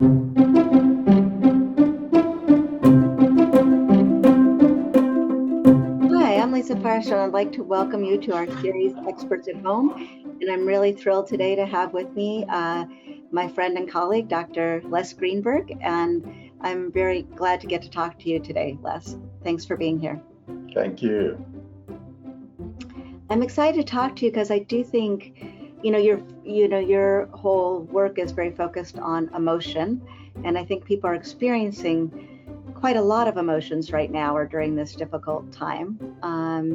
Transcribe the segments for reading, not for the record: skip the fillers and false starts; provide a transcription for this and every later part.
Hi, I'm Lisa Firestone. I'd like to welcome you to our series, Experts at Home. And I'm really thrilled today to have with me my friend and colleague, Dr. Les Greenberg. And I'm very glad to get to talk to you today, Les. Thanks for being here. Thank you. I'm excited to talk to you because I do think, your whole work is very focused on emotion. And I think people are experiencing quite a lot of emotions right now or during this difficult time. I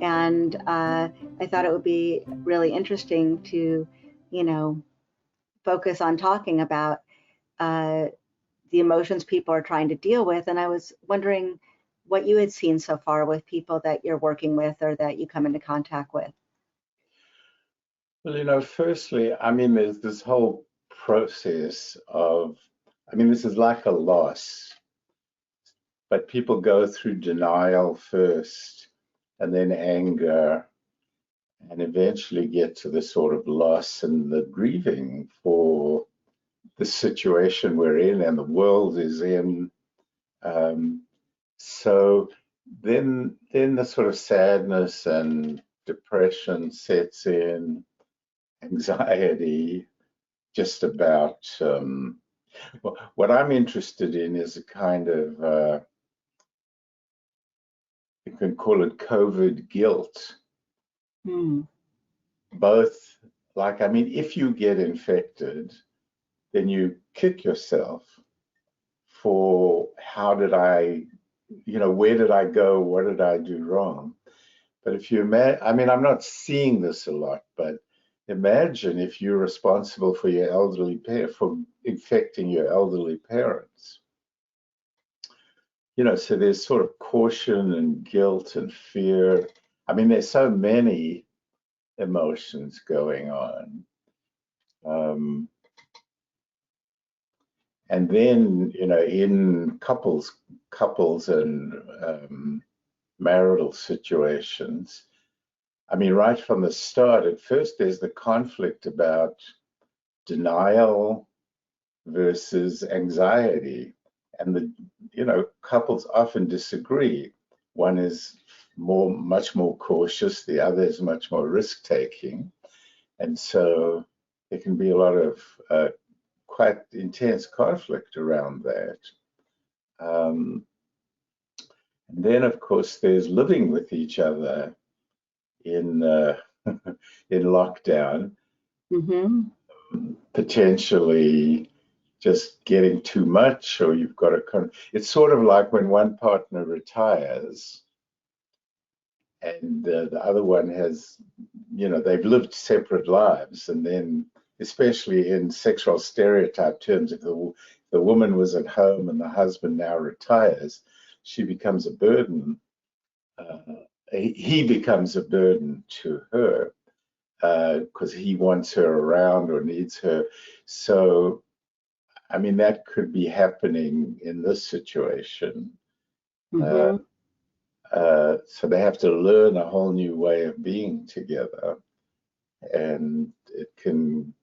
thought it would be really interesting to, focus on talking about the emotions people are trying to deal with. And I was wondering what you had seen so far with people that you're working with or that you come into contact with. Well, firstly, there's this whole process of, this is like a loss, but people go through denial first and then anger and eventually get to the sort of loss and the grieving for the situation we're in and the world is in. So then the sort of sadness and depression sets in, anxiety, just about what I'm interested in is a kind of you can call it COVID guilt. Both, if you get infected, then you kick yourself for how did I, where did I go? What did I do wrong? But if you I'm not seeing this a lot, but imagine if you're responsible for your for infecting your elderly parents. So there's sort of caution and guilt and fear. There's so many emotions going on. And then, in couples and marital situations, right from the start, at first there's the conflict about denial versus anxiety. And couples often disagree. One is much more cautious, the other is much more risk-taking. And so there can be a lot of quite intense conflict around that. And then, of course, there's living with each other in in lockdown, potentially just getting too much, or you've got to. It's sort of like when one partner retires, and the other one has, they've lived separate lives, and then, especially in sexual stereotype terms, if the woman was at home and the husband now retires, she becomes a burden. He becomes a burden to her because he wants her around or needs her. So, that could be happening in this situation. So they have to learn a whole new way of being together. And it can,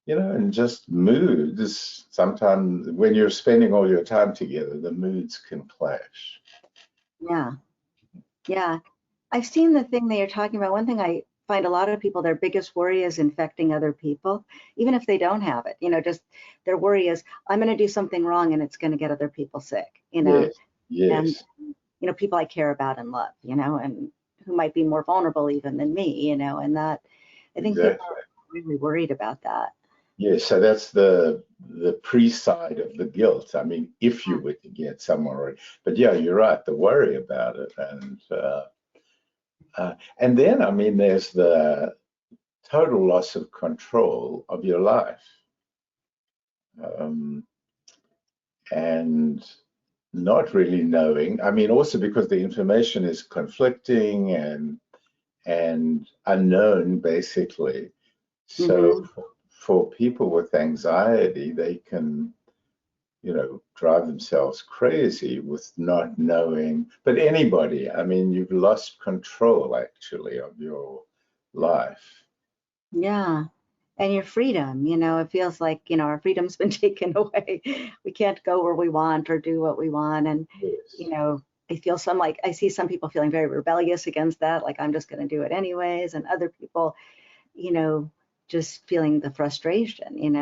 and just moods, sometimes when you're spending all your time together, the moods can clash. Yeah. I've seen the thing that you're talking about. One thing I find a lot of people, their biggest worry is infecting other people, even if they don't have it. Just their worry is, I'm going to do something wrong and it's going to get other people sick, Yes. And, people I care about and love, and who might be more vulnerable even than me, and that, I think people are really worried about that. Yes, so that's the pre-side of the guilt. If you were to get someone, but yeah, you're right, the worry about it. And then, there's the total loss of control of your life. And not really knowing, also because the information is conflicting and unknown, basically. So for people with anxiety, they can, drive themselves crazy with not knowing. But anybody, you've lost control actually of your life. Yeah. and your freedom. It feels like, our freedom's been taken away. We can't go where we want or do what we want. And, Yes. I feel I see some people feeling very rebellious against that, like I'm just going to do it anyways. And other people, you know, just feeling the frustration,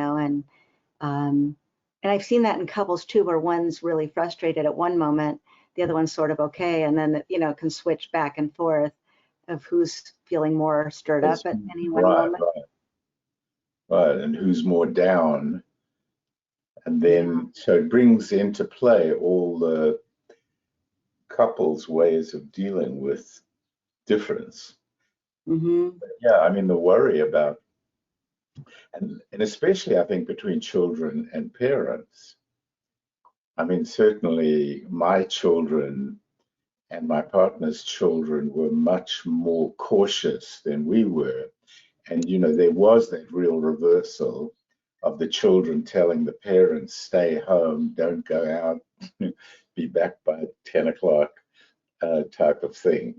um, and I've seen that in couples too, where one's really frustrated at one moment, the other one's sort of okay, and then, can switch back and forth of who's feeling more stirred up It's at any one right, moment. right, right. And who's more down? And Yeah. then, so it brings into play all the couples' ways of dealing with difference. Hmm. Yeah, I mean, the worry about, and especially I think between children and parents. I mean, certainly my children and my partner's children were much more cautious than we were. And, there was that real reversal of the children telling the parents, stay home, don't go out, be back by 10 o'clock type of thing.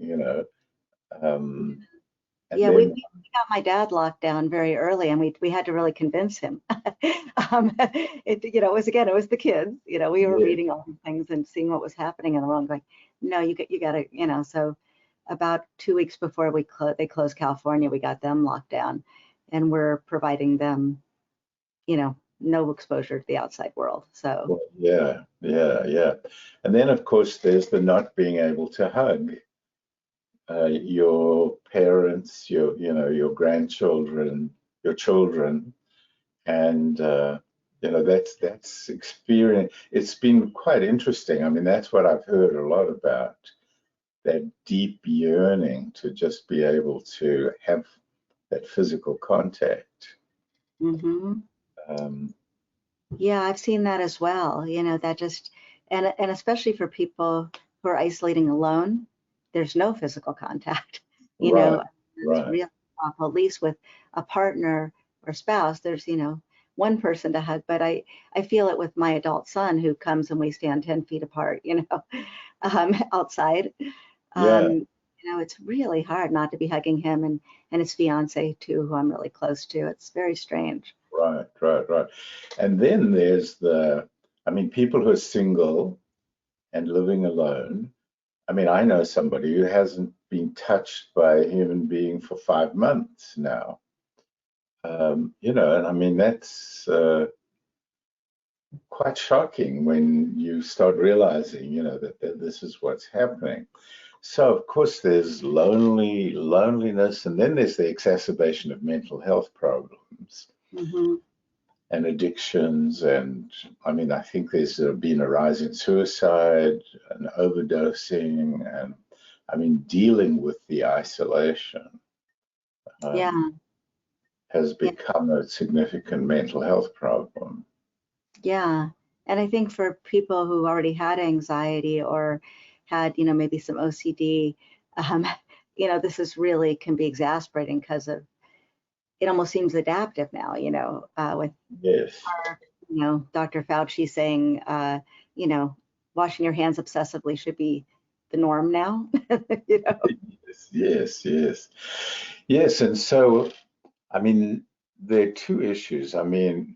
Um, and Yeah, we then, got my dad locked down very early, and we had to really convince him. It was again, it was the kids. We were yeah, reading all these things and seeing what was happening in the world, going, no, you got to, So about 2 weeks before they closed California, we got them locked down, and we're providing them, no exposure to the outside world. So well, yeah, yeah, yeah. And then, of course, there's the not being able to hug your parents, your grandchildren, your children, and that's experience. It's been quite interesting. I mean, that's what I've heard a lot about, that deep yearning to just be able to have that physical contact. hmm Um, yeah, I've seen that as well. That just and especially for people who are isolating alone, there's no physical contact. You right, know, it's right. really awful. At least with a partner or spouse, there's one person to hug. But I feel it with my adult son who comes and we stand 10 feet apart. Outside. Yeah, It's really hard not to be hugging him and his fiance too, who I'm really close to. It's very strange. right, right, right. And then there's I mean, people who are single and living alone. I mean, I know somebody who hasn't been touched by a human being for 5 months now. And I mean, that's quite shocking when you start realizing, that this is what's happening. So, of course, there's loneliness, and then there's the exacerbation of mental health problems Hmm. and addictions. And I mean, I think there's been a rise in suicide and overdosing, and I mean, dealing with the isolation Yeah. um, has Yeah. become a significant mental health problem. Yeah. And I think for people who already had anxiety or had, maybe some OCD, um, this is really can be exasperating because of it almost seems adaptive now, with Yes, Dr. Fauci saying, washing your hands obsessively should be the norm now. you know. yes, yes, yes. Yes, and so, I mean, there are two issues. I mean,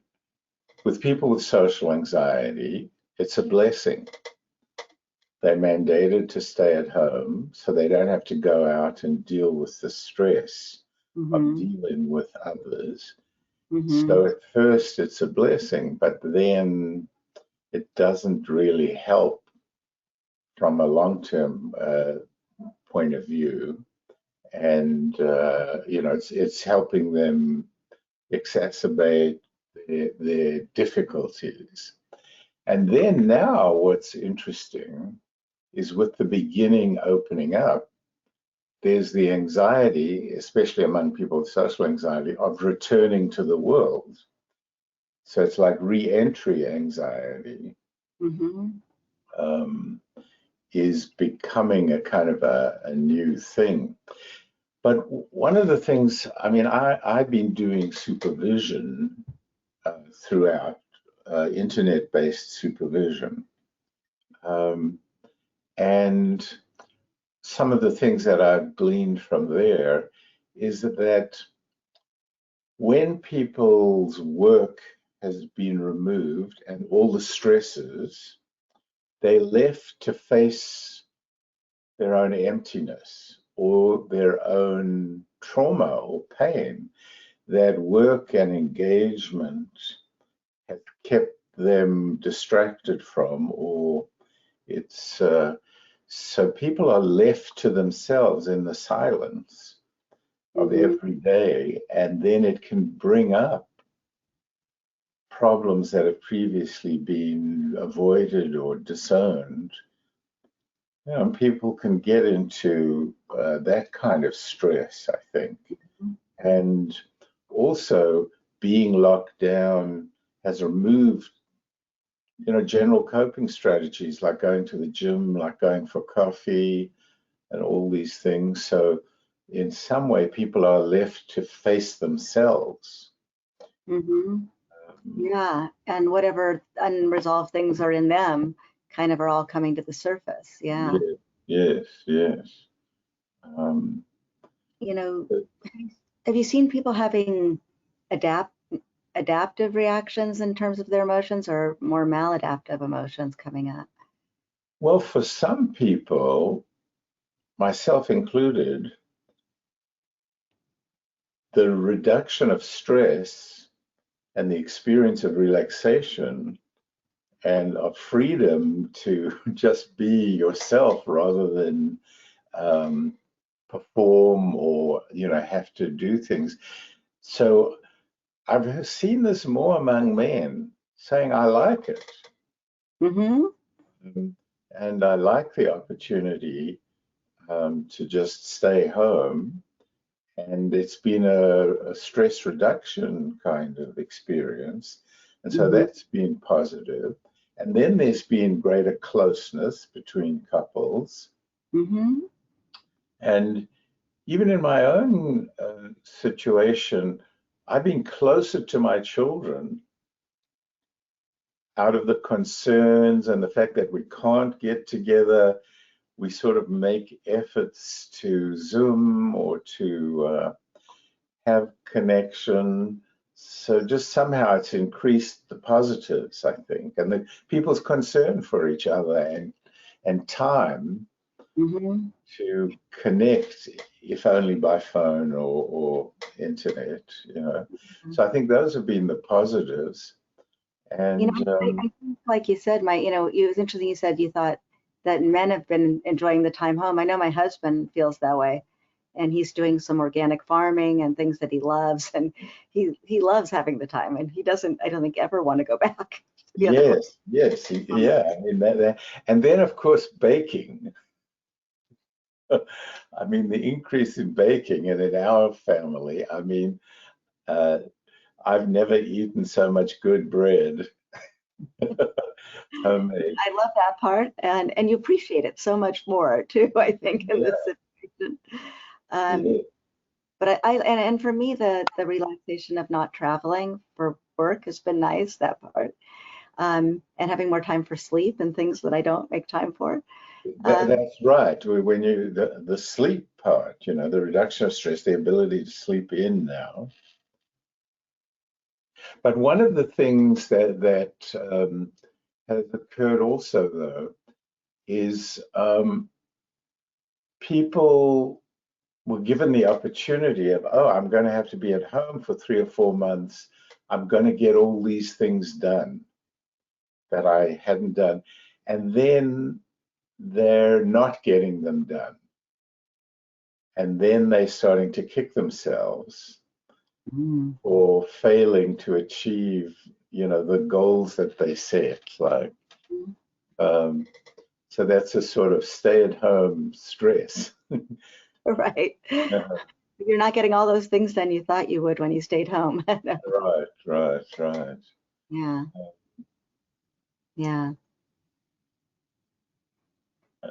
with people with social anxiety, it's a blessing. They're mandated to stay at home so they don't have to go out and deal with the stress of Hmm. dealing with others. So Hmm. at first it's a blessing, but then it doesn't really help from a long-term point of view. And it's helping them exacerbate their difficulties. And then now what's interesting is with the beginning opening up, there's the anxiety, especially among people with social anxiety, of returning to the world. So it's like re-entry anxiety Hmm. um, is becoming a kind of a new thing. But one of the things, I mean, I've been doing supervision throughout, internet-based supervision. Um, and some of the things that I've gleaned from there is that when people's work has been removed and all the stresses, they're left to face their own emptiness or their own trauma or pain that work and engagement have kept them distracted from, or it's so people are left to themselves in the silence of Mm-hmm. every day, and then it can bring up problems that have previously been avoided or disowned. You know, people can get into that kind of stress, I think. And also, being locked down has removed, general coping strategies like going to the gym, like going for coffee, and all these things. So, in some way, people are left to face themselves. Mm-hmm. Yeah, and whatever unresolved things are in them kind of are all coming to the surface. Yeah. Yeah, yes, yes. Um, You know, but- have you seen people having adapt adaptive reactions in terms of their emotions or more maladaptive emotions coming up? well, for some people, myself included, the reduction of stress and the experience of relaxation and of freedom to just be yourself rather than um, perform or have to do things. So I've seen this more among men saying, I like it. Mm-hmm. And I like the opportunity to just stay home. And it's been a stress reduction kind of experience. And so Mm-hmm. that's been positive. And then there's been greater closeness between couples. Mm-hmm. And even in my own situation, I've been closer to my children out of the concerns and the fact that we can't get together. We sort of make efforts to Zoom or to have connection. So just somehow it's increased the positives, I think, and the people's concern for each other and time Mm-hmm. to connect, if only by phone or internet. So I think those have been the positives. And I think, like you said, it was interesting you said you thought that men have been enjoying the time home. I know my husband feels that way, and he's doing some organic farming and things that he loves, and he loves having the time, and he doesn't, I don't think, ever want to go back to the other yes, yes, place. yeah. I mean and then of course baking. I mean the increase in baking, and in our family, I mean, uh, I've never eaten so much good bread homemade. I love that part, and you appreciate it so much more too, I think, in this Yeah, situation. Um, yeah, but and for me, the relaxation of not traveling for work has been nice, that part. And having more time for sleep and things that I don't make time for. Um, that's right. When the sleep part, the reduction of stress, the ability to sleep in now. But one of the things that has occurred also, though, is people were given the opportunity of, oh, I'm going to have to be at home for 3 or 4 months. I'm going to get all these things done that I hadn't done. And then they're not getting them done. And then they're starting to kick themselves mm, for failing to achieve, the goals that they set. Like, um, so that's a sort of stay-at-home stress. right. You're not getting all those things done you thought you would when you stayed home. Right, right, right. Yeah, yeah.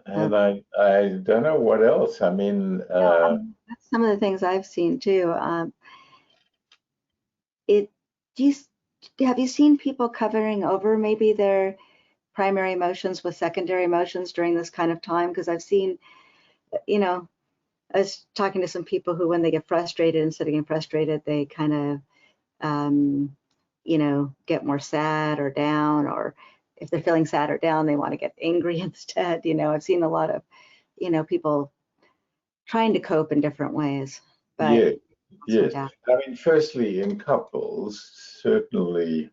And I don't know what else. I mean, That's some of the things I've seen too. It, do you, have you seen people covering over maybe their primary emotions with secondary emotions during this kind of time? Because I've seen, you know, I was talking to some people who, when they get frustrated, instead of getting frustrated, they kind of you know, get more sad or down, or if they're feeling sad or down, they want to get angry instead. You know, I've seen a lot of, you know, people trying to cope in different ways, but Yeah, also yes. adapt. I mean, firstly, in couples, certainly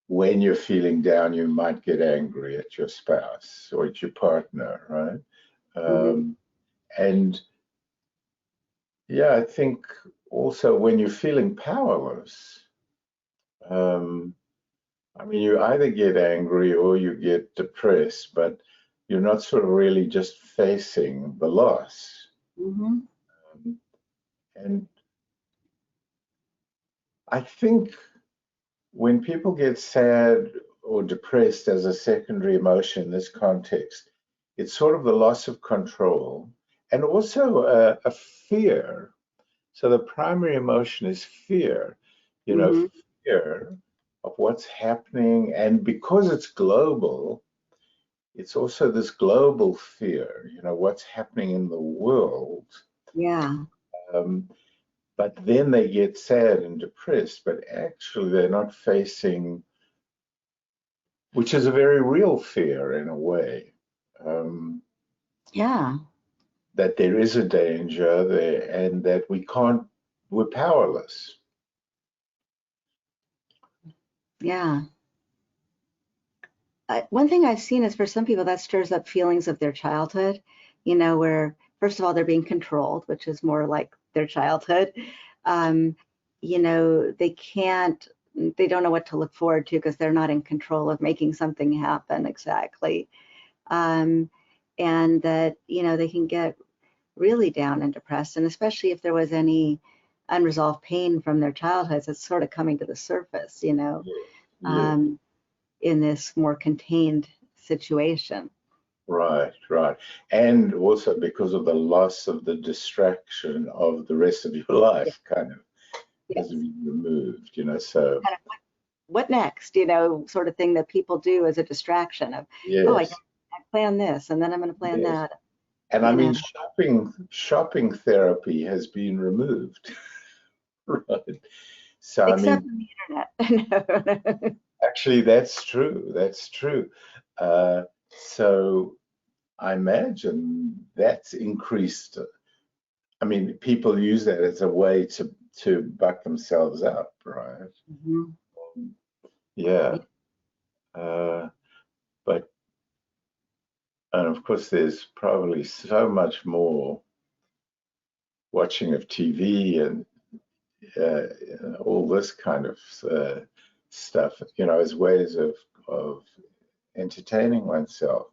when you're feeling down, you might get angry at your spouse or at your partner, right? Hmm. And yeah, I think also when you're feeling powerless, um, I mean, you either get angry or you get depressed, but you're not sort of really just facing the loss. Hmm. And I think when people get sad or depressed as a secondary emotion in this context, it's sort of the loss of control and also a fear. So the primary emotion is fear, you know, Hmm. fear of what's happening. And because it's global, it's also this global fear, you know, what's happening in the world. Yeah. Um, but then they get sad and depressed, but actually they're not facing, which is a very real fear in a way, um, Yeah. that there is a danger there and that we can't, we're powerless. Yeah. One thing I've seen is for some people that stirs up feelings of their childhood, you know, where first of all they're being controlled, which is more like their childhood. Um, you know, they don't know what to look forward to because they're not in control of making something happen exactly. Um, and that, you know, they can get really down and depressed, and especially if there was any unresolved pain from their childhoods, it's sort of coming to the surface, you know. Yeah. Um, in this more contained situation. Right, right. And also because of the loss of the distraction of the rest of your Yeah. life kind of has Yes. been removed, you know. So, Kind of what next, you know, sort of thing that people do as a distraction of, oh, yes, I plan this and then I'm going to plan yes. that, And I you mean, know, shopping therapy has been removed, right? So, I except mean, on the internet. No. actually, that's true. That's true. So I imagine that's increased. I mean, people use that as a way to buck themselves up, right? Mhm. Yeah. Uh, but and of course, there's probably so much more watching of TV and all this kind of stuff, you know, as ways of entertaining oneself.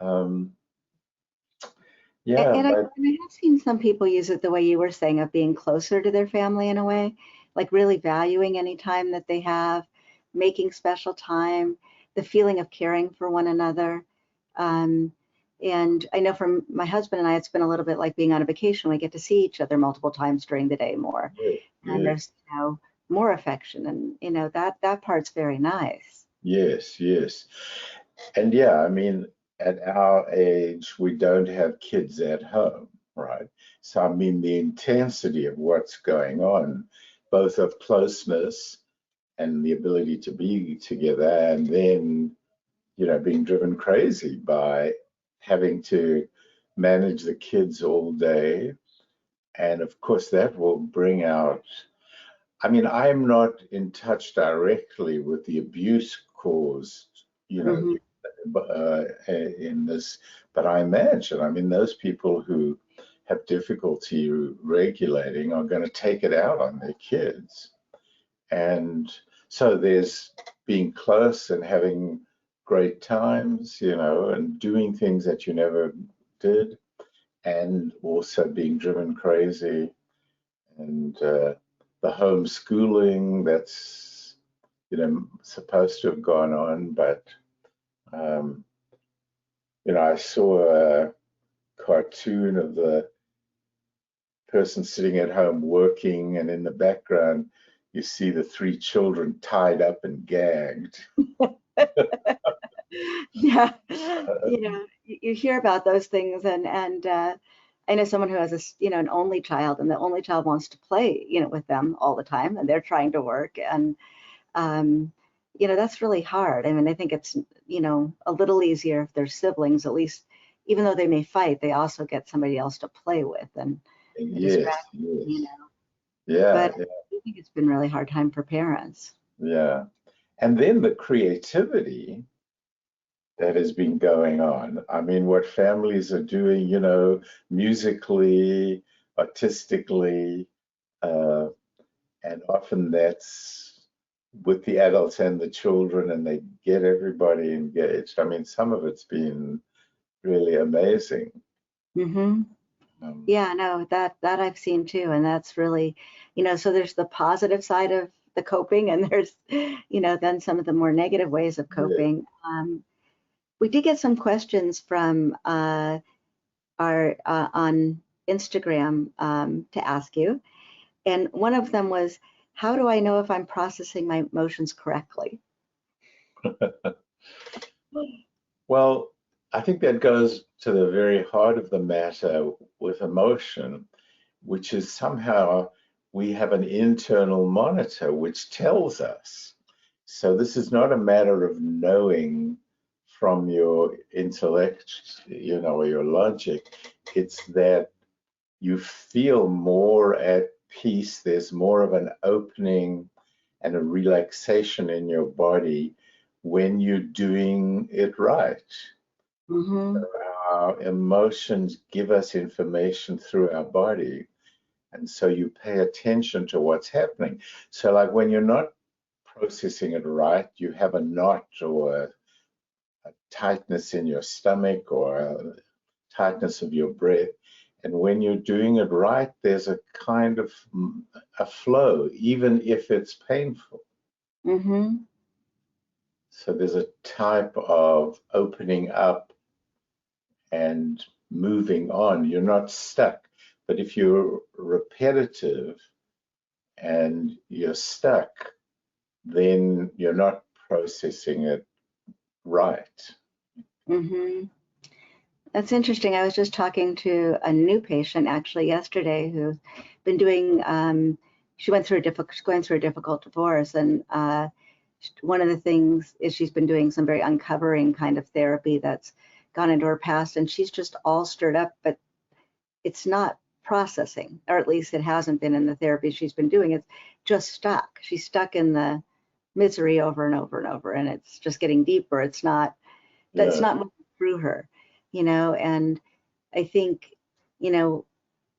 Um, yeah, but And I have seen some people use it the way you were saying of being closer to their family in a way, like really valuing any time that they have, making special time, the feeling of caring for one another. Um, and I know from my husband and I, it's been a little bit like being on a vacation. We get to see each other multiple times during the day more, yeah, and yeah, there's, you know, more affection, and you know that part's very nice. yes, yes. And yeah, I mean, at our age, we don't have kids at home, right? So, I mean, the intensity of what's going on, both of closeness and the ability to be together, and then, you know, being driven crazy by having to manage the kids all day. And of course, that will bring out, I mean, I'm not in touch directly with the abuse caused, you know, Hmm. in this, but I imagine, I mean, those people who have difficulty regulating are going to take it out on their kids. And so there's being close and having great times, you know, and doing things that you never did, and also being driven crazy, and the homeschooling that's, you know, supposed to have gone on, but um, you know, I saw a cartoon of the person sitting at home working, and in the background, you see the three children tied up and gagged. Yeah, Uh, you know, you hear about those things, and I know someone who has an only child, and the only child wants to play, with them all the time, and they're trying to work, and um, that's really hard. I mean, I think it's, a little easier if they're siblings, at least, even though they may fight, they also get somebody else to play with and Yes, distract, yes. But Yeah, yeah, I think it's been really hard time for parents. yeah. And then the creativity that has been going on. I mean, what families are doing, musically, artistically, uh, and often that's with the adults and the children, and they get everybody engaged. I mean, some of it's been really amazing. Hmm. Um, Yeah, no, that I've seen too, and that's really, so there's the positive side of the coping, and there's, then some of the more negative ways of yeah. coping. We did get some questions from our on Instagram to ask you, and one of them was, how do I know if I'm processing my emotions correctly? Well, I think that goes to the very heart of the matter with emotion, which is somehow we have an internal monitor which tells us. So this is not a matter of knowing from your intellect, or your logic. It's that you feel more at peace. There's more of an opening and a relaxation in your body when you're doing it right. Mm-hmm. Our emotions give us information through our body, and so you pay attention to what's happening. So, like when you're not processing it right, you have a knot or a tightness in your stomach or a tightness of your breath. And when you're doing it right, there's a kind of a flow, even if it's painful. Mm-hmm. So there's a type of opening up and moving on. You're not stuck. But if you're repetitive and you're stuck, then you're not processing it right. Mm-hmm. That's interesting. I was just talking to a new patient actually yesterday who's been doing. She went through going through a difficult divorce, and one of the things is she's been doing some very uncovering kind of therapy that's gone into her past, and she's just all stirred up, but it's not processing, or at least it hasn't been in the therapy she's been doing. It's just stuck. She's stuck in the misery over and over and over, and it's just getting deeper. It's Yeah, not moving through her, and I think, you know,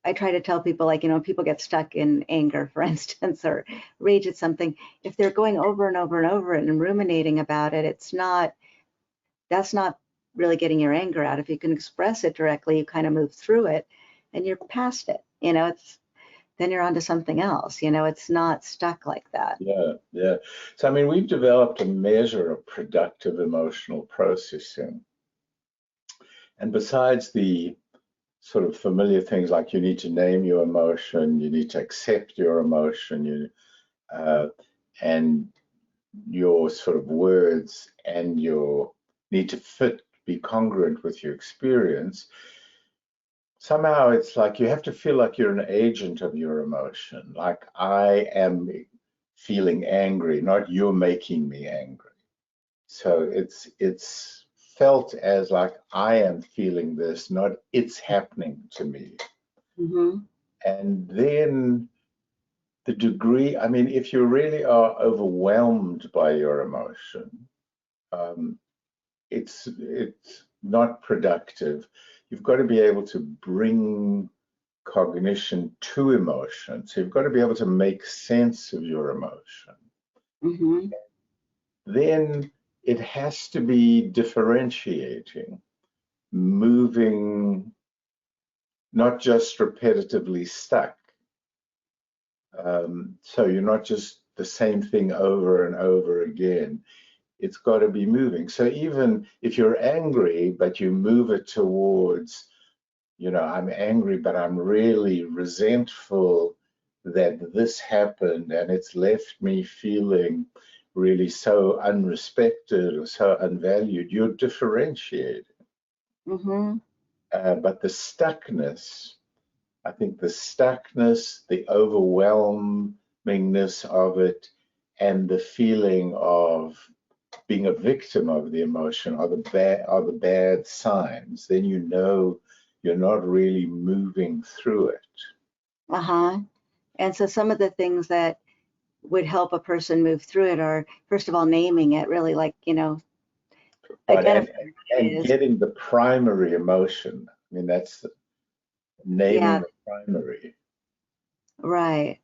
I try to tell people, like, people get stuck in anger, for instance, or rage at something. If they're going over and over and over it and ruminating about it, that's not really getting your anger out. If you can express it directly, you kind of move through it and you're past it. Then you're on to something else. It's not stuck like that. yeah, yeah. So, I mean, we've developed a measure of productive emotional processing. And besides the sort of familiar things like you need to name your emotion, you need to accept your emotion, uh, and your sort of words and your need to be congruent with your experience. Somehow it's like you have to feel like you're an agent of your emotion. Like I am feeling angry, not you're making me angry. So it's felt as like I am feeling this, not it's happening to me. Hmm. And then the degree, I mean, if you really are overwhelmed by your emotion, um, it's not productive. You've got to be able to bring cognition to emotion. So you've got to be able to make sense of your emotion. Hmm. Then it has to be differentiating, moving, not just repetitively stuck. So you're not just the same thing over and over again. It's got to be moving. So even if you're angry, but you move it towards, I'm angry, but I'm really resentful that this happened and it's left me feeling really so unrespected or so unvalued, you're differentiating. Hmm. But the stuckness I think the stuckness, the overwhelmingness of it, and the feeling of being a victim of the emotion are the bad signs. Then you know you're not really moving through it. Uh-huh. And so some of the things that would help a person move through it are, first of all, naming it, really, like, Right, identifying what it and is. getting the primary emotion. I mean, that's naming Yeah, the primary. right.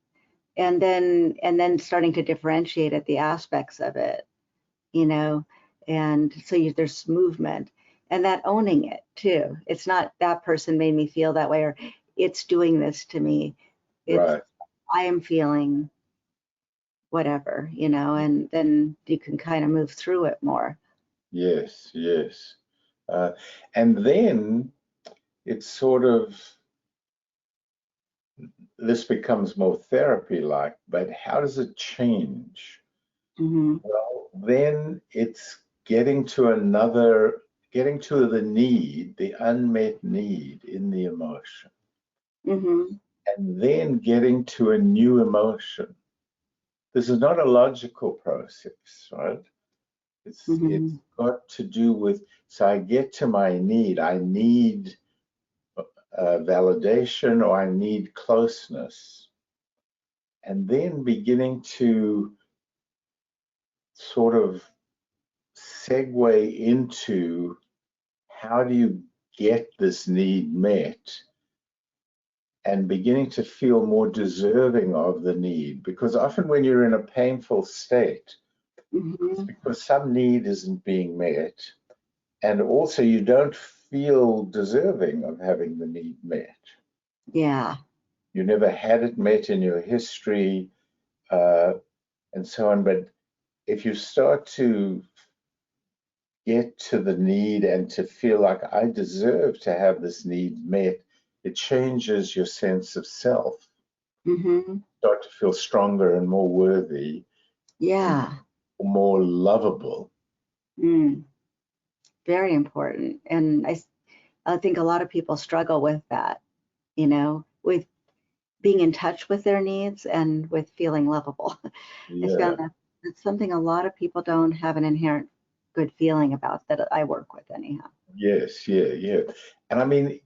And then starting to differentiate at the aspects of it, you know, and so there's movement, and that owning it too. It's not that person made me feel that way, or it's doing this to me. It's Right. I am feeling whatever, and then you can kind of move through it more. Yes, yes. Uh, and then it's sort of, this becomes more therapy-like, but how does it change? Hmm. Well, then it's getting to the need, the unmet need in the emotion, Hmm. and then getting to a new emotion. This is not a logical process, right? It's Hmm. got to do with, so I get to my need. I need validation, or I need closeness, and then beginning to sort of segue into how do you get this need met, and beginning to feel more deserving of the need. Because often when you're in a painful state, it's Hmm. because some need isn't being met, and also you don't feel deserving of having the need met. Yeah. You never had it met in your history, uh, and so on. But if you start to get to the need and to feel like I deserve to have this need met, it changes your sense of self. Hmm. Start to feel stronger and more worthy and Yeah. more lovable. Mm. Very important. And I think a lot of people struggle with that, with being in touch with their needs and with feeling lovable. I Yeah. found that that's something a lot of people don't have an inherent good feeling about, that I work with anyhow. Yes. Yeah. Yeah. And I mean,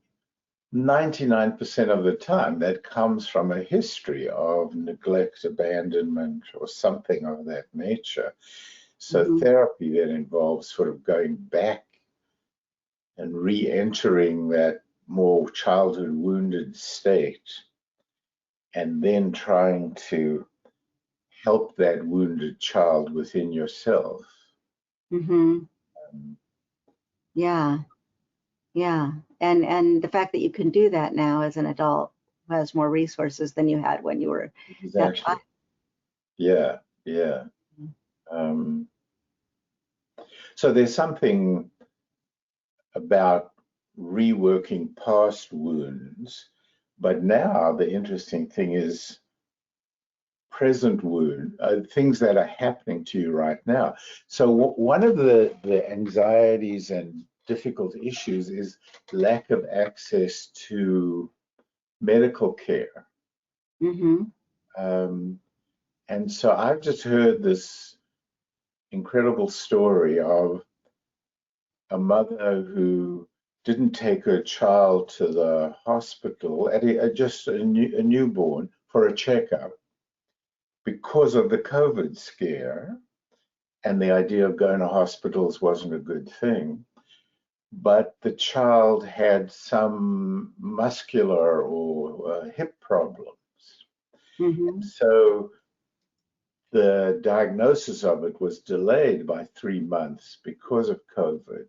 99% of the time, that comes from a history of neglect, abandonment, or something of that nature. So Hmm. therapy then involves sort of going back and re-entering that more childhood wounded state, and then trying to help that wounded child within yourself. Hmm. Um, Yeah, yeah. And the fact that you can do that now as an adult who has more resources than you had when you were that child. exactly. Yeah, yeah. Um, so there's something about reworking past wounds, but now the interesting thing is present wound, things that are happening to you right now. So one of the anxieties and difficult issues is lack of access to medical care. Hmm. Um, and so I've just heard this incredible story of a mother who didn't take her child to the hospital at just a newborn for a checkup because of the COVID scare, and the idea of going to hospitals wasn't a good thing. But the child had some muscular or hip problems. Hmm. So the diagnosis of it was delayed by 3 months because of COVID.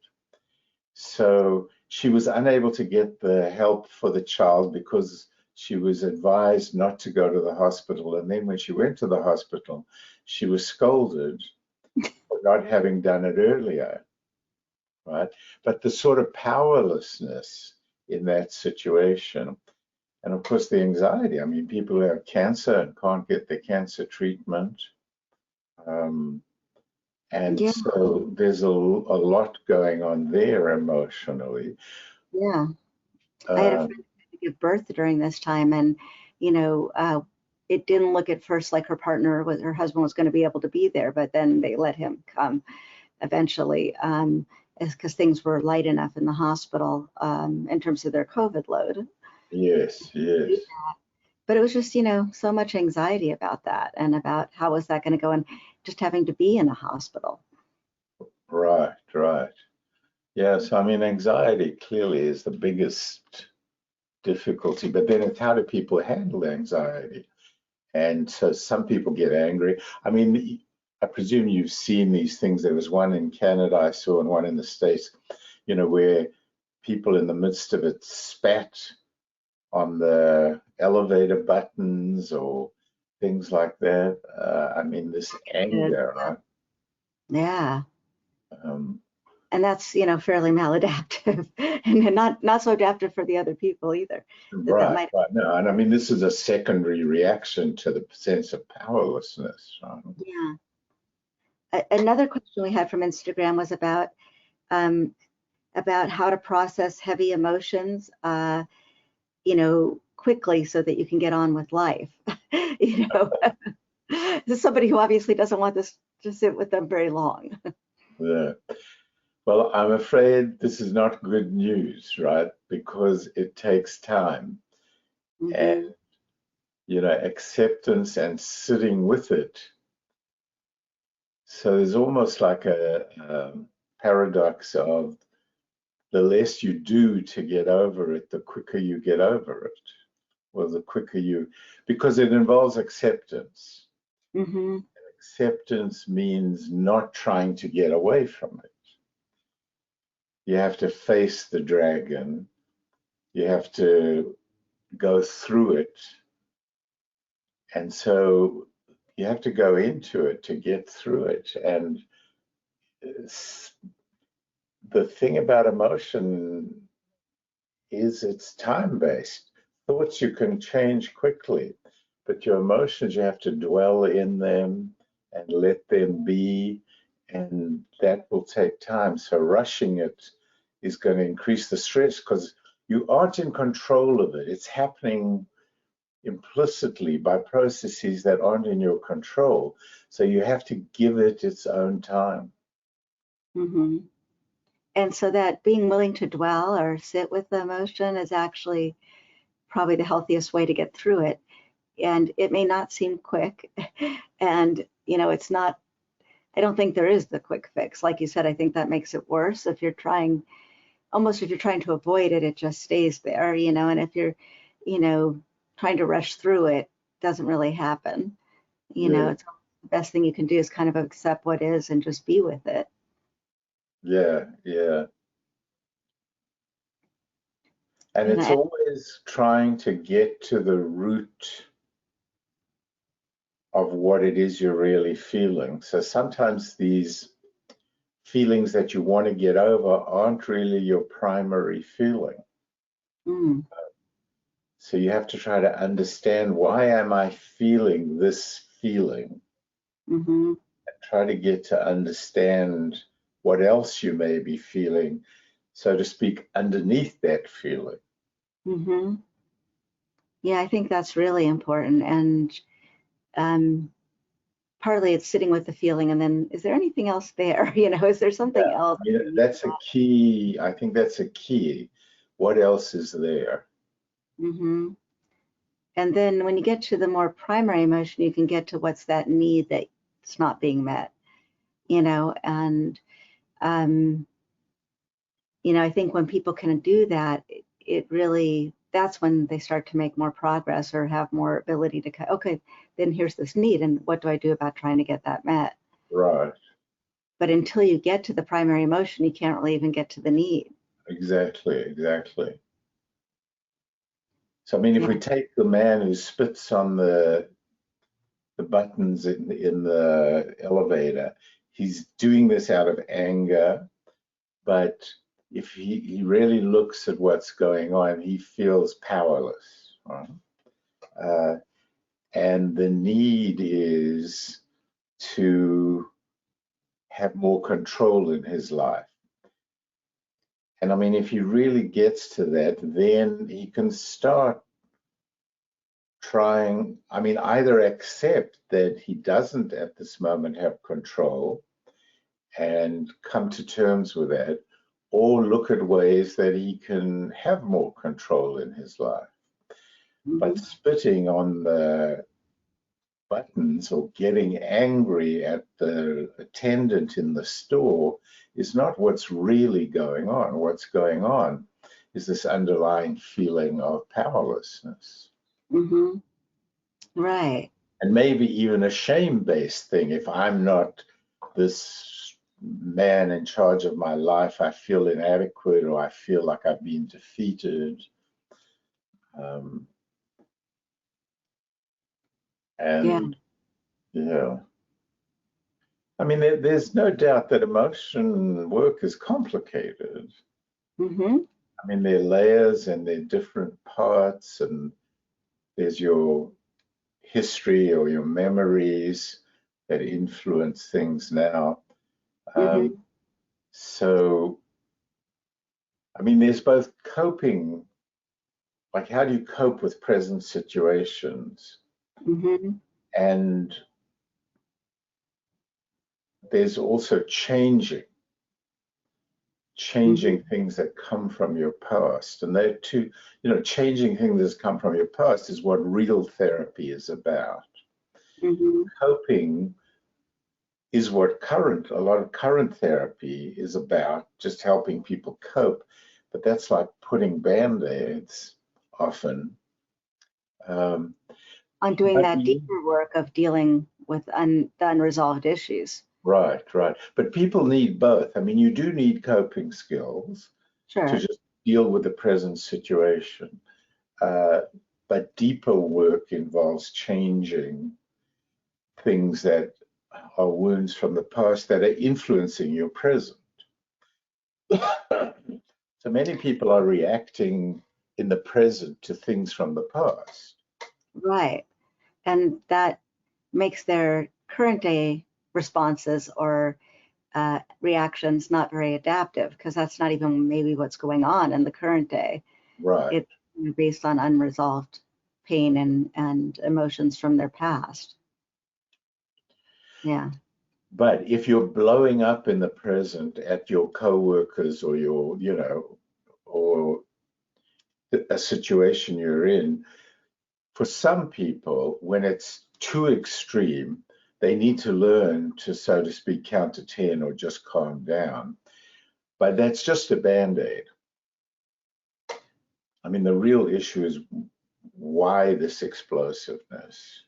So she was unable to get the help for the child because she was advised not to go to the hospital. And then when she went to the hospital, she was scolded for not having done it earlier, right? But the sort of powerlessness in that situation, and of course the anxiety. I mean, people who have cancer and can't get their cancer treatment. Um, and Yeah, so there's a lot going on there emotionally. yeah. I had a Um, friend give birth during this time, and it didn't look at first like her husband was going to be able to be there, but then they let him come eventually, because things were light enough in the hospital in terms of their COVID load. Yes, yes. But it was just, so much anxiety about that, and about how was that going to go, and just having to be in a hospital. Right, right. Yes, I mean, anxiety clearly is the biggest difficulty, but then it's how do people handle anxiety? And so some people get angry. I mean, I presume you've seen these things. There was one in Canada I saw, and one in the States, where people in the midst of it spat on the elevator buttons or things like that. I mean, this anger, right? Yeah. Um, And that's, fairly maladaptive, and not so adaptive for the other people either. right. No, and I mean, this is a secondary reaction to the sense of powerlessness. Right? Yeah. Another question we had from Instagram was about how to process heavy emotions, quickly, so that you can get on with life. This is somebody who obviously doesn't want this to sit with them very long. Yeah. Well, I'm afraid this is not good news, right? Because it takes time. Mm-hmm. And, acceptance and sitting with it. So there's almost like a paradox of the less you do to get over it, the quicker you get over it. Well, the quicker because it involves acceptance. Mm-hmm. Acceptance means not trying to get away from it. You have to face the dragon. You have to go through it. And so you have to go into it to get through it. And the thing about emotion is it's time-based. Thoughts you can change quickly, but your emotions, you have to dwell in them and let them be, and that will take time. So rushing it is going to increase the stress because you aren't in control of it. It's happening implicitly by processes that aren't in your control. So you have to give it its own time. Mm-hmm. And so that being willing to dwell or sit with the emotion is actually probably the healthiest way to get through it. And it may not seem quick. And, it's not, I don't think there is the quick fix. Like you said, I think that makes it worse. If you're trying to avoid it, it just stays there, and if you're, trying to rush through it, doesn't really happen. Yeah. It's the best thing you can do is kind of accept what is and just be with it. Yeah, yeah. And And it's always trying to get to the root of what it is you're really feeling. So sometimes these feelings that you want to get over aren't really your primary feeling. mm, So you have to try to understand, why am I feeling this feeling? mm-hmm, And try to get to understand what else you may be feeling, so to speak, underneath that feeling. mm-hmm. Yeah, I think that's really important. And partly it's sitting with the feeling, and then is there anything else there? Is there something else? Yeah, that's a key. I think that's a key. What else is there? Mm-hmm. And then when you get to the more primary emotion, you can get to what's that need that's not being met, and I think when people can do that, it really, that's when they start to make more progress or have more ability to, okay, then here's this need, and what do I do about trying to get that met? Right. But until you get to the primary emotion, you can't really even get to the need. Exactly, exactly. So I mean, if Yeah. we take the man who spits on the buttons in the elevator, he's doing this out of anger, but if he really looks at what's going on, he feels powerless, right? And the need is to have more control in his life. And I mean, if he really gets to that, then he can start trying, I mean, either accept that he doesn't at this moment have control and come to terms with that, or look at ways that he can have more control in his life. But Mhm. spitting on the buttons or getting angry at the attendant in the store is not what's really going on. What's going on is this underlying feeling of powerlessness. Mhm. Right. And maybe even a shame-based thing. If I'm not this man in charge of my life, I feel inadequate, or I feel like I've been defeated. Um, Yeah. and yeah, I mean, there's no doubt that emotion work is complicated. Mhm. I mean, there are layers and there are different parts, and there's your history or your memories that influence things now. Um, Mhm. so, I mean, there's both coping, like how do you cope with present situations, Mhm. and there's also changing Mhm. things that come from your past. And they're two, changing things that come from your past is what real therapy is about. Mhm. Coping is what a lot of current therapy is about, just helping people cope. But that's like putting band-aids often. Um, On doing but that deeper work of dealing with the unresolved issues. right, right. But people need both. I mean, you do need coping skills to Sure. just deal with the present situation. Uh, but deeper work involves changing things that are wounds from the past that are influencing your present. So many people are reacting in the present to things from the past. Right. And that makes their current day responses or reactions not very adaptive because that's not even maybe what's going on in the current day. Right. It's based on unresolved pain and emotions from their past. Yeah. But if you're blowing up in the present at your coworkers or or a situation you're in, for some people, when it's too extreme, they need to learn to, so to speak, count to 10 or just calm down. But that's just a band-aid. I mean, the real issue is why this explosiveness?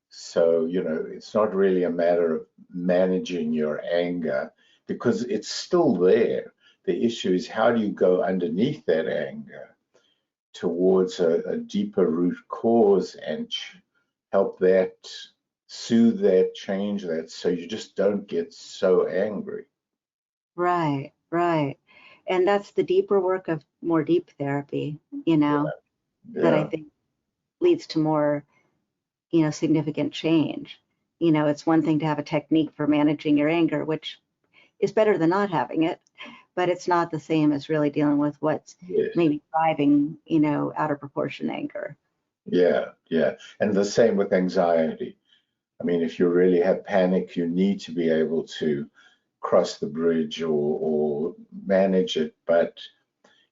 So, it's not really a matter of managing your anger because it's still there. The issue is how do you go underneath that anger towards a deeper root cause and help that, soothe that, change that, so you just don't get so angry. Right. Right. And that's the deeper work of more deep therapy, that I Yeah, think leads to more, significant change. It's one thing to have a technique for managing your anger, which is better than not having it, but it's not the same as really dealing with what's yes, maybe driving, out of proportion anger. yeah, yeah. And the same with anxiety. I mean, if you really have panic, you need to be able to cross the bridge or manage it, but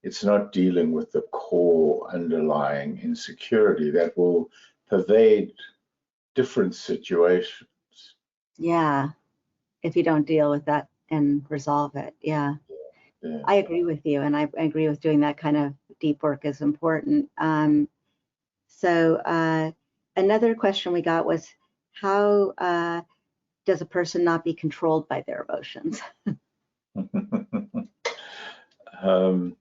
it's not dealing with the core underlying insecurity that will pervade different situations. Yeah, if you don't deal with that and resolve it. Yeah, Yeah. I agree with you, and I agree with doing that kind of deep work is important. So another question we got was, how does a person not be controlled by their emotions? um,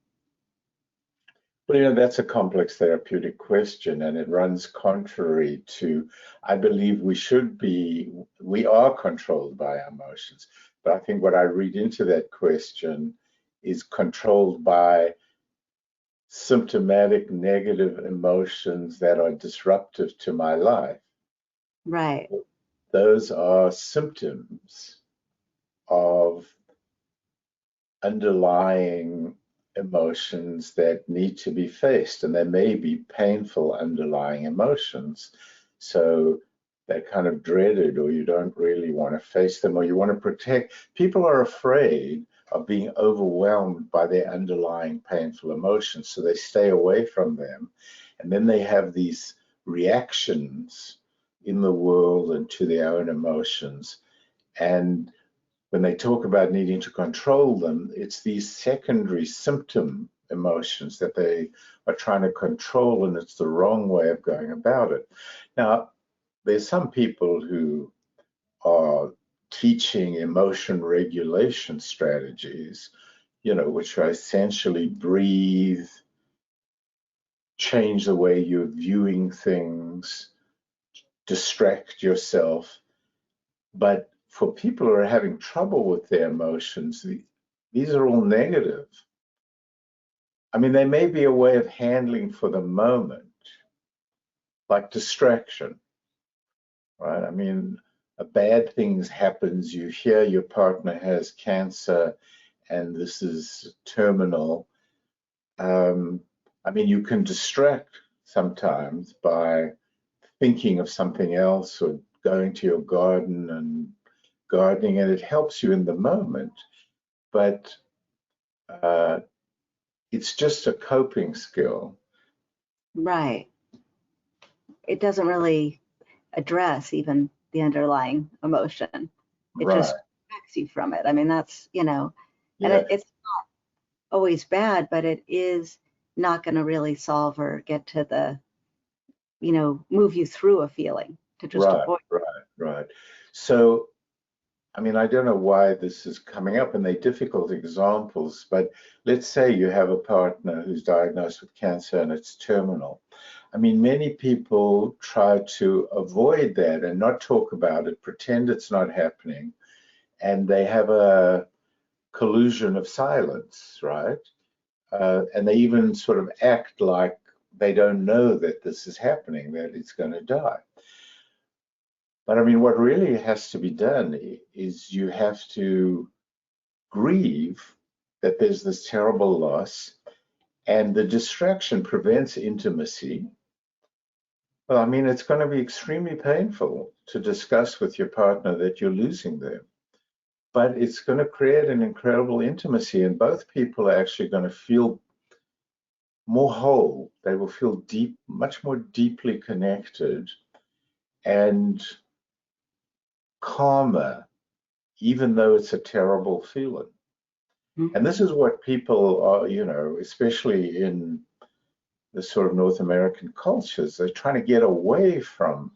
Well, that's a complex therapeutic question, and it runs contrary to, I believe we are controlled by our emotions. But I think what I read into that question is controlled by symptomatic negative emotions that are disruptive to my life. Right. Those are symptoms of underlying emotions that need to be faced, and they may be painful underlying emotions. So they're kind of dreaded, or you don't really want to face them, or you want to protect. People are afraid of being overwhelmed by their underlying painful emotions, so they stay away from them. And then they have these reactions in the world and to their own emotions. And when they talk about needing to control them, it's these secondary symptom emotions that they are trying to control, and it's the wrong way of going about it. Now, there's some people who are teaching emotion regulation strategies, which are essentially breathe, change the way you're viewing things, distract yourself. But for people who are having trouble with their emotions, these are all negative. I mean, they may be a way of handling for the moment, like distraction, right? I mean, a bad thing happens, you hear your partner has cancer and this is terminal. I mean, you can distract sometimes by thinking of something else or going to your garden and gardening, and it helps you in the moment. But it's just a coping skill. Right. It doesn't really address even the underlying emotion. It Right. just distracts you from it. I mean, that's, and Yeah. it's not always bad, but it is not going to really solve or get to the, move you through a feeling to just Right. avoid. Right. So, I mean, I don't know why this is coming up, and they're difficult examples, but let's say you have a partner who's diagnosed with cancer and it's terminal. I mean, many people try to avoid that and not talk about it, pretend it's not happening, and they have a collusion of silence, right? And they even sort of act like they don't know that this is happening, that it's going to die. But I mean, what really has to be done is you have to grieve that there's this terrible loss, and the distraction prevents intimacy. Well, I mean, it's going to be extremely painful to discuss with your partner that you're losing them, but it's going to create an incredible intimacy, and both people are actually going to feel more whole. They will feel much more deeply connected and calmer, even though it's a terrible feeling. And this is what people are, especially in the sort of North American cultures, they're trying to get away from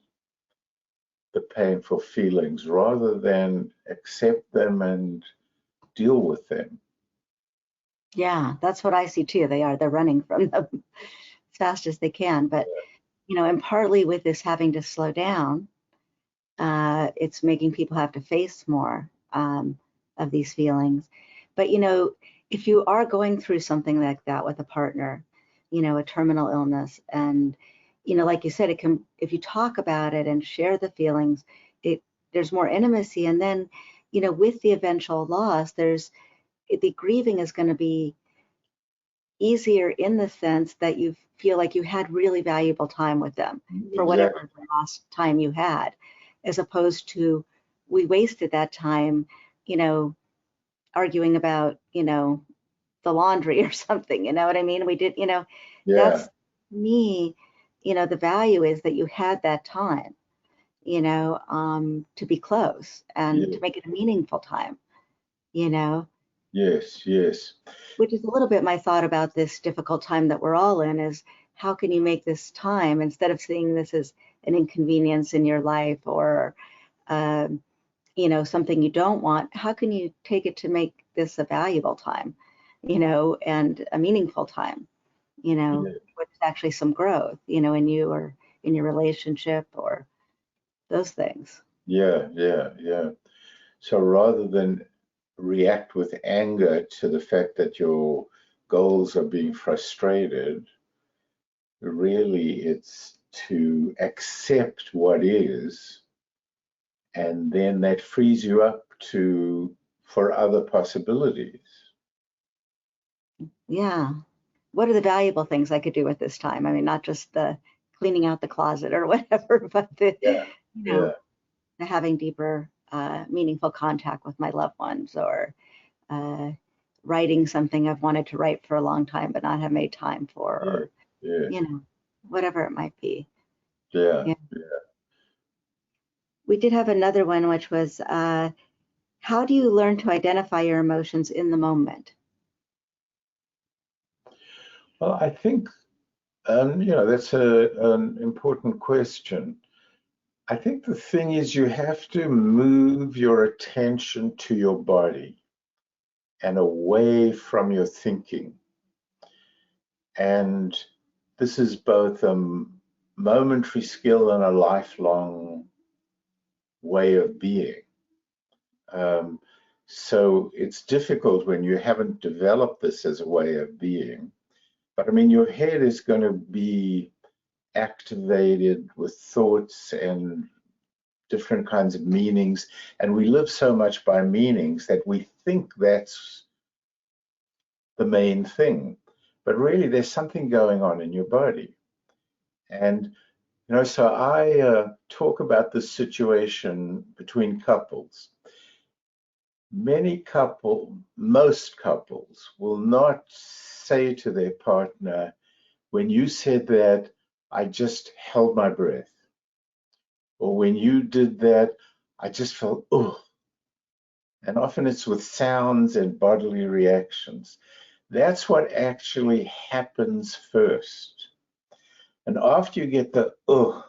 the painful feelings rather than accept them and deal with them. Yeah, that's what I see too. They're running from them as fast as they can. But, and partly with this having to slow down, it's making people have to face more of these feelings. But, if you are going through something like that with a partner, a terminal illness, and, like you said, it can, if you talk about it and share the feelings, there's more intimacy. And then, with the eventual loss, the grieving is going to be easier in the sense that you feel like you had really valuable time with them for whatever the last time you had, as opposed to we wasted that time, arguing about, the laundry or something, you know what I mean? We did, that's me, the value is that you had that time, to be close and to make it a meaningful time, Yes. which is a little bit my thought about this difficult time that we're all in is how can you make this time, instead of seeing this as an inconvenience in your life or something you don't want, how can you take it to make this a valuable time, and a meaningful time, with actually some growth, in you or in your relationship or those things. Yeah. So rather than react with anger to the fact that your goals are being frustrated, really it's to accept what is, and then that frees you up for other possibilities. Yeah. What are the valuable things I could do with this time? I mean, not just the cleaning out the closet or whatever, but the, Yeah, you yeah, know, the having deeper, meaningful contact with my loved ones, or uh, writing something I've wanted to write for a long time but not have made time for, yeah, or, yeah, whatever it might be. yeah, Yeah. yeah. We did have another one, which was, how do you learn to identify your emotions in the moment? Well, I think that's an important question. I think the thing is you have to move your attention to your body and away from your thinking. And this is both a momentary skill and a lifelong way of being. Um, so it's difficult when you haven't developed this as a way of being. But I mean, your head is going to be activated with thoughts and different kinds of meanings. And we live so much by meanings that we think that's the main thing. But really, there's something going on in your body. And, so I talk about this situation between couples. Most couples will not say to their partner, when you said that, I just held my breath. Or when you did that, I just felt, oh. And often it's with sounds and bodily reactions. That's what actually happens first. And after you get the, oh,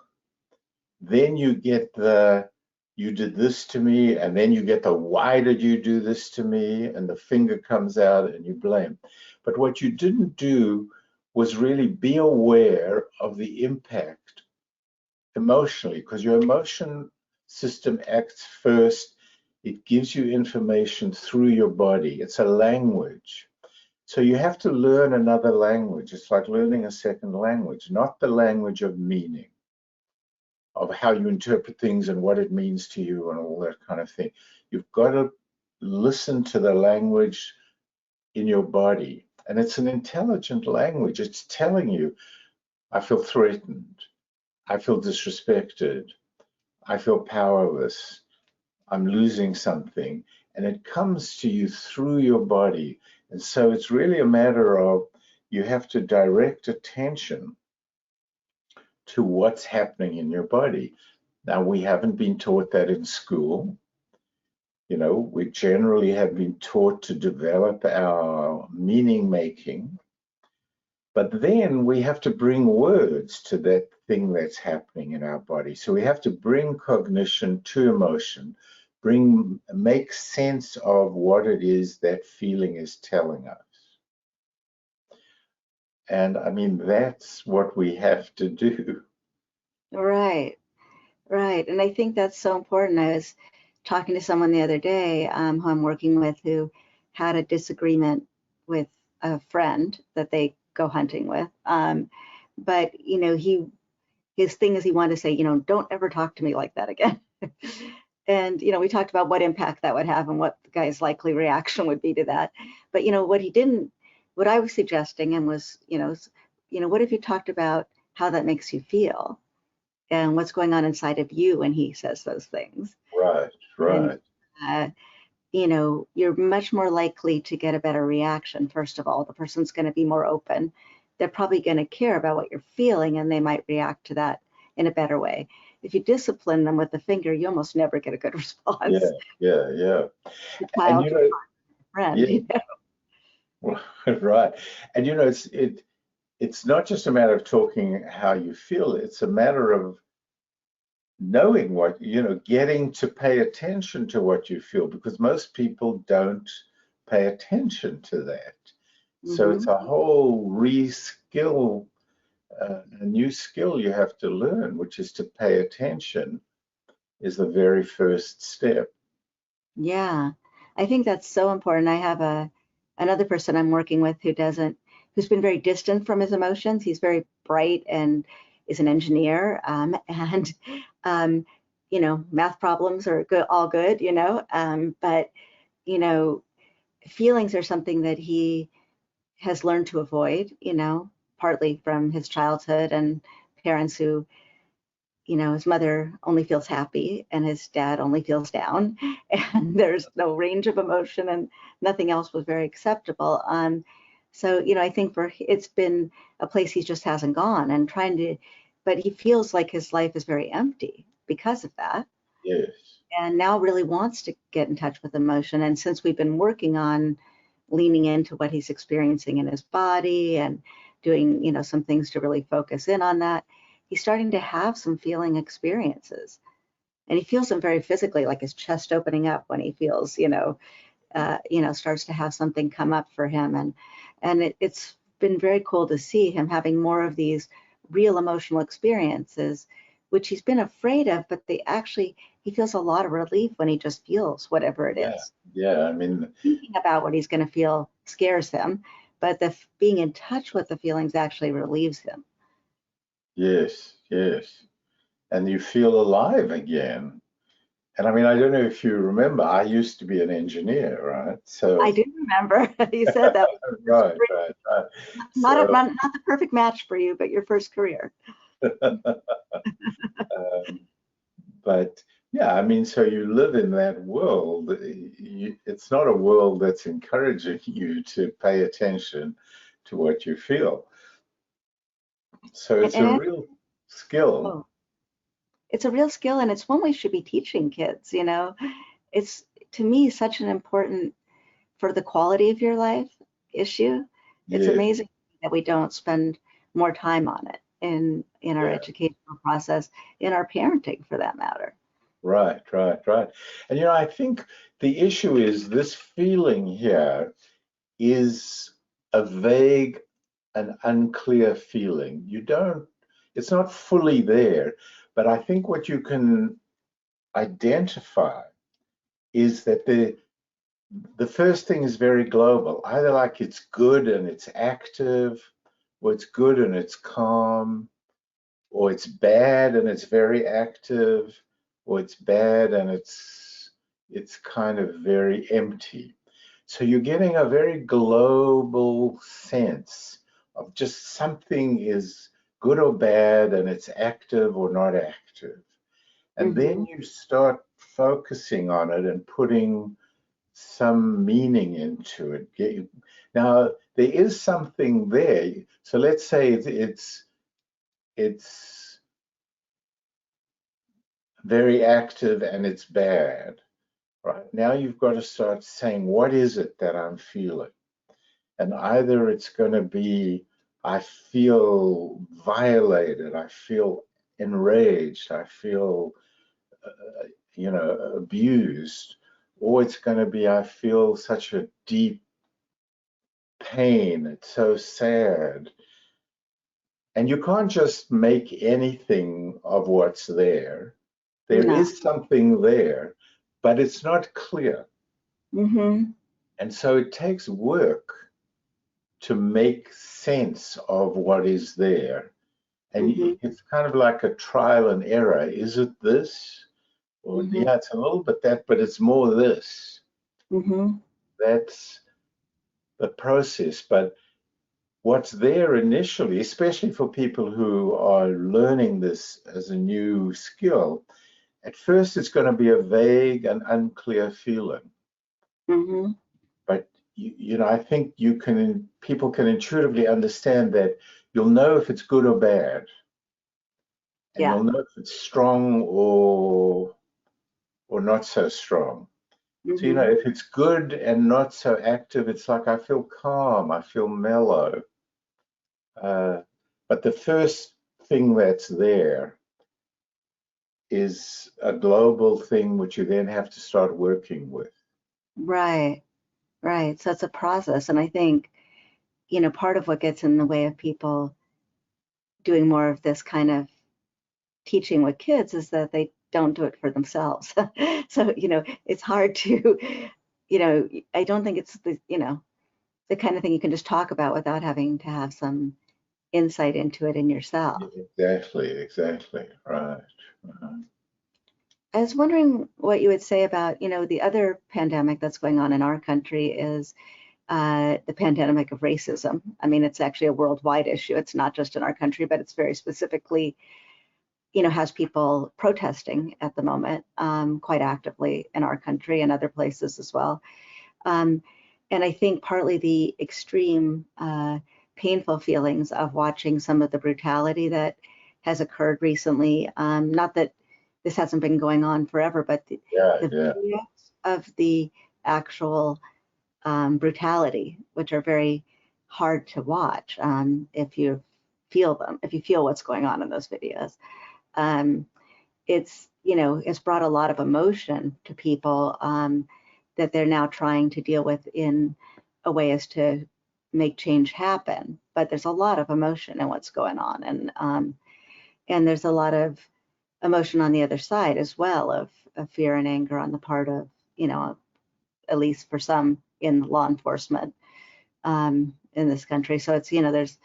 then you get the, you did this to me, and then you get the, why did you do this to me? And the finger comes out and you blame. But what you didn't do was really be aware of the impact emotionally, because your emotion system acts first. It gives you information through your body. It's a language. So you have to learn another language. It's like learning a second language, not the language of meaning, of how you interpret things and what it means to you and all that kind of thing. You've got to listen to the language in your body. And it's an intelligent language. It's telling you, I feel threatened. I feel disrespected. I feel powerless. I'm losing something. And it comes to you through your body. And so it's really a matter of you have to direct attention to what's happening in your body. Now, we haven't been taught that in school. We generally have been taught to develop our meaning making, but then we have to bring words to that thing that's happening in our body. So we have to bring cognition to emotion, make sense of what it is that feeling is telling us. And I mean, that's what we have to do. Right, right. And I think that's so important. I was talking to someone the other day, who I'm working with, who had a disagreement with a friend that they go hunting with. But his thing is he wanted to say, don't ever talk to me like that again. And we talked about what impact that would have and what the guy's likely reaction would be to that. But what I was suggesting and was, what if you talked about how that makes you feel and what's going on inside of you when he says those things? Right, And right. uh, you're much more likely to get a better reaction. First of all, the person's going to be more open. They're probably going to care about what you're feeling, and they might react to that in a better way. If you discipline them with the finger, you almost never get a good Yeah, response. yeah, yeah. The And child friend. yeah, right. And it's not just a matter of talking how you feel, it's a matter of knowing what, getting to pay attention to what you feel, because most people don't pay attention to that. So it's Hmm. a whole reskill, a new skill you have to learn, which is to pay attention is the very first step. Yeah, I think that's so important. I have another person I'm working with who's been very distant from his emotions. He's very bright and is an engineer, and math problems are good, all good, but you know, feelings are something that he has learned to avoid, partly from his childhood and parents who, his mother only feels happy and his dad only feels down, and there's no range of emotion and nothing else was very acceptable. So, I think it's been a place he just hasn't gone and but he feels like his life is very empty because of that. Yes. And now really wants to get in touch with emotion. And since we've been working on leaning into what he's experiencing in his body and doing, some things to really focus in on that, he's starting to have some feeling experiences. And he feels them very physically, like his chest opening up when he feels, starts to have something come up for him. And it's been very cool to see him having more of these real emotional experiences, which he's been afraid of, but he feels a lot of relief when he just feels whatever it is. Yeah. I mean, thinking about what he's going to feel scares him, but being in touch with the feelings actually relieves him. yes. And you feel alive again. And I mean, I don't know if you remember, I used to be an engineer, right? So I do remember you said that. right. Not, So, not the perfect match for you, but your first career. but yeah, I mean, so you live in that world. It's not a world that's encouraging you to pay attention to what you feel. So it's a And real skill. oh, it's a real skill, and it's one we should be teaching kids. It's, to me, such an important for the quality of your life issue. It's Yeah, amazing that we don't spend more time on it in our yeah. educational process, in our parenting for that matter. Right. And I think the issue is this feeling here is a vague and unclear feeling. It's not fully there, but I think what you can identify is that the first thing is very global, either like it's good and it's active, or it's good and it's calm, or it's bad and it's very active, or it's bad and it's kind of very empty. So you're getting a very global sense of just something is good or bad and it's active or not active. And then Mm-hmm. you start focusing on it and putting some meaning into it. Now, there is something there. So let's say it's very active and it's bad. Right now, you've got to start saying, what is it that I'm feeling? And either it's going to be, I feel violated, I feel enraged, I feel, abused, or it's going to be, I feel such a deep pain, it's so sad. And you can't just make anything of what's there. There No. is something there, but it's not clear. Mm-hmm. And so it takes work to make sense of what is there. And Mm-hmm. it's kind of like a trial and error. Is it this? Or Mm-hmm. yeah, it's a little bit that, but it's more this. Mm-hmm. That's the process. But what's there initially, especially for people who are learning this as a new skill, at first it's going to be a vague and unclear feeling. Mm-hmm. But I think people can intuitively understand that you'll know if it's good or bad, and Yeah. you'll know if it's strong or not so strong. So Mm-hmm. if it's good and not so active, it's like I feel calm, I feel mellow. But the first thing that's there is a global thing which you then have to start working with. Right. Right. So it's a process. And I think, part of what gets in the way of people doing more of this kind of teaching with kids is that they don't do it for themselves. So, it's hard to, I don't think it's the kind of thing you can just talk about without having to have some insight into it in yourself. Exactly. Right. I was wondering what you would say about, the other pandemic that's going on in our country is the pandemic of racism. I mean, it's actually a worldwide issue. It's not just in our country, but it's very specifically, has people protesting at the moment quite actively in our country and other places as well. And I think partly the extreme painful feelings of watching some of the brutality that has occurred recently. Not that this hasn't been going on forever, but the videos of the actual brutality, which are very hard to watch if you feel them, if you feel what's going on in those videos. It's brought a lot of emotion to people that they're now trying to deal with in a way as to make change happen. But there's a lot of emotion in what's going on, and there's a lot of emotion on the other side as well of fear and anger on the part of, at least for some in law enforcement in this country. So it's, there's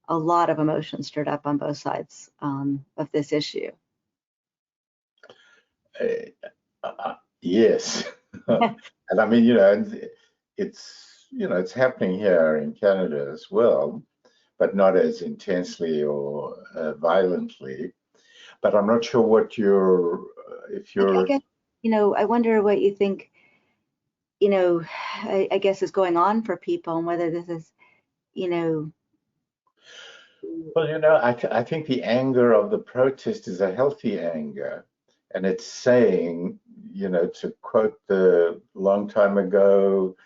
a lot of emotion stirred up on both sides of this issue. Yes. And I mean, it's happening here in Canada as well, but not as intensely or violently. But I'm not sure what I guess, I wonder what you think, I guess is going on for people, and whether this is, Well, I think the anger of the protest is a healthy anger. And it's saying, to quote the long time ago,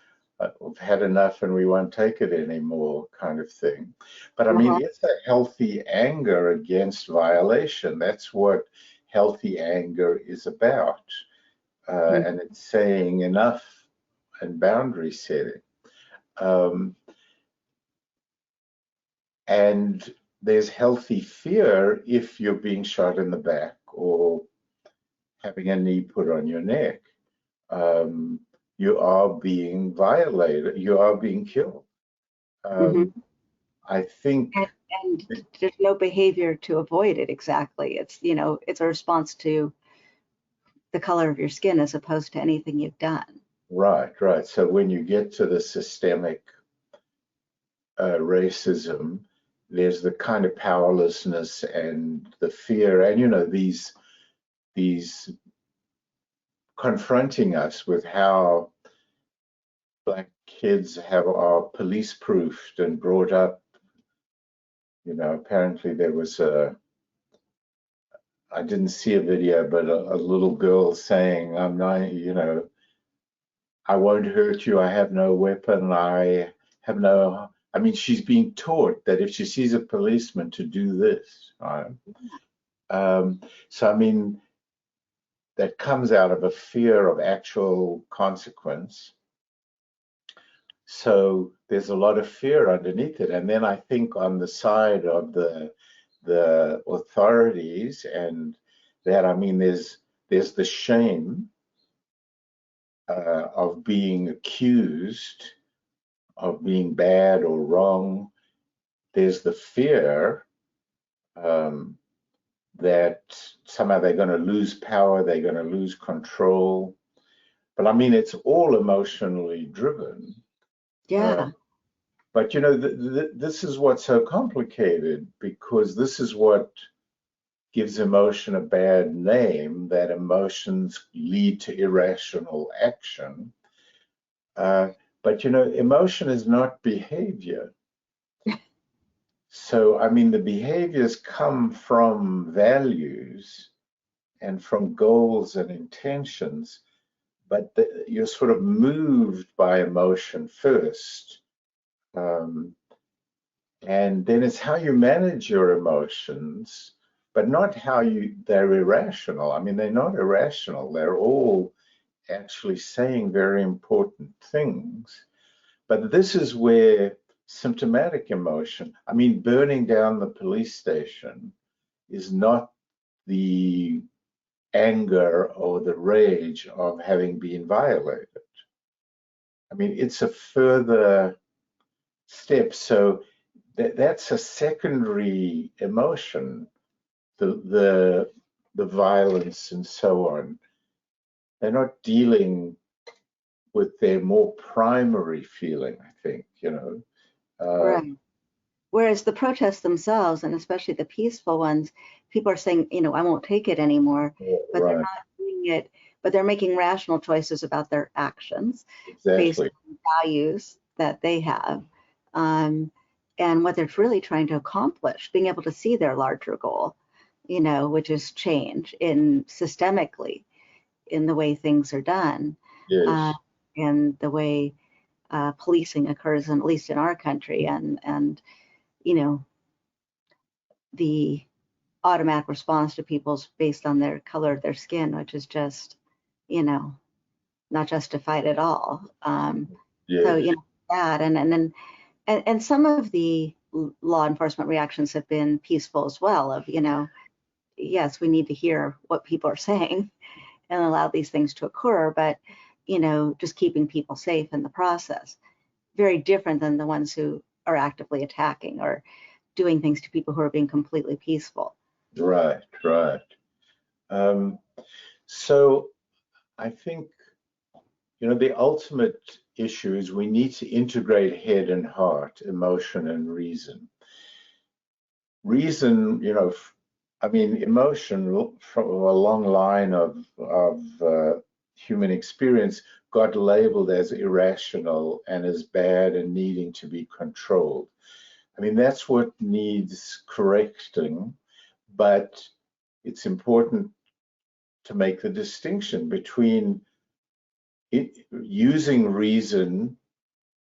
we've had enough and we won't take it anymore kind of thing. But I mean, it's a healthy anger against violation. That's what healthy anger is about. And it's saying enough and boundary setting. And there's healthy fear if you're being shot in the back or having a knee put on your neck. You are being violated. You are being killed. I think, and there's no behavior to avoid it. Exactly. It's it's a response to the color of your skin as opposed to anything you've done. Right. So when you get to the systemic racism, there's the kind of powerlessness and the fear, and these confronting us with how Black kids are police proofed and brought up. Apparently there was I didn't see a video, but a little girl saying, I'm not, I won't hurt you. I have no weapon. I mean, she's being taught that if she sees a policeman to do this. Right? So, I mean, that comes out of a fear of actual consequence. So there's a lot of fear underneath it. And then I think on the side of the authorities and that, I mean, there's the shame of being accused of being bad or wrong. There's the fear that somehow they're going to lose power, they're going to lose control. But I mean, it's all emotionally driven. Yeah. But this is what's so complicated, because this is what gives emotion a bad name, that emotions lead to irrational action. But emotion is not behavior. So, I mean, the behaviors come from values and from goals and intentions, but you're sort of moved by emotion first. And then it's how you manage your emotions, but not how they're irrational. I mean, they're not irrational. They're all actually saying very important things. But this is where symptomatic emotion, I mean, burning down the police station is not the anger or the rage of having been violated. I mean, it's a further step. So that's a secondary emotion, the violence and so on. They're not dealing with their more primary feeling, I think, you know. Right. Whereas the protests themselves, and especially the peaceful ones, people are saying, I won't take it anymore, but they're Right, not doing it, but they're making rational choices about their actions based exactly. on values that they have, um, and what they're really trying to accomplish, being able to see their larger goal, which is change in systemically in the way things are done, uh, Yes, and the way policing occurs, at least in our country, and you know the automatic response to people's based on their color of their skin, which is just, you know, not justified at all. So, yes, that, and some of the law enforcement reactions have been peaceful as well. Of, yes, we need to hear what people are saying and allow these things to occur, but just keeping people safe in the process. Very different than the ones who are actively attacking or doing things to people who are being completely peaceful. right, right. Um, so I think, the ultimate issue is we need to integrate head and heart, emotion and reason. Reason, I mean, emotion from a long line of human experience got labeled as irrational and as bad and needing to be controlled. I mean, that's what needs correcting, but it's important to make the distinction between using reason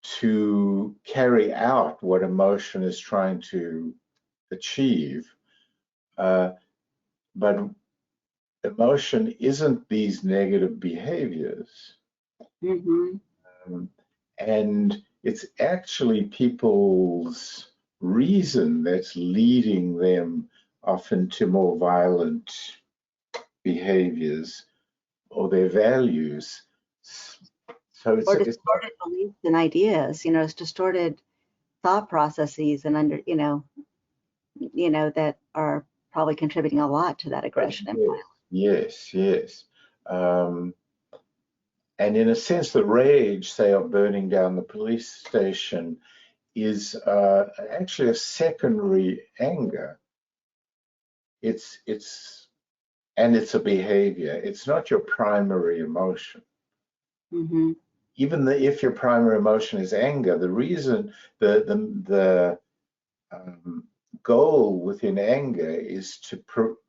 to carry out what emotion is trying to achieve. But emotion isn't these negative behaviors. Mm-hmm. Um, and it's actually people's reason that's leading them often to more violent behaviors or their values. So Or it's distorted beliefs and ideas, it's distorted thought processes and that are probably contributing a lot to that aggression and yes, yes, yes. Um, and in a sense, the rage, say, of burning down the police station is actually a secondary anger. It's and it's a behavior. It's not your primary emotion. mm-hmm. Even if your primary emotion is anger, the reason the goal within anger is to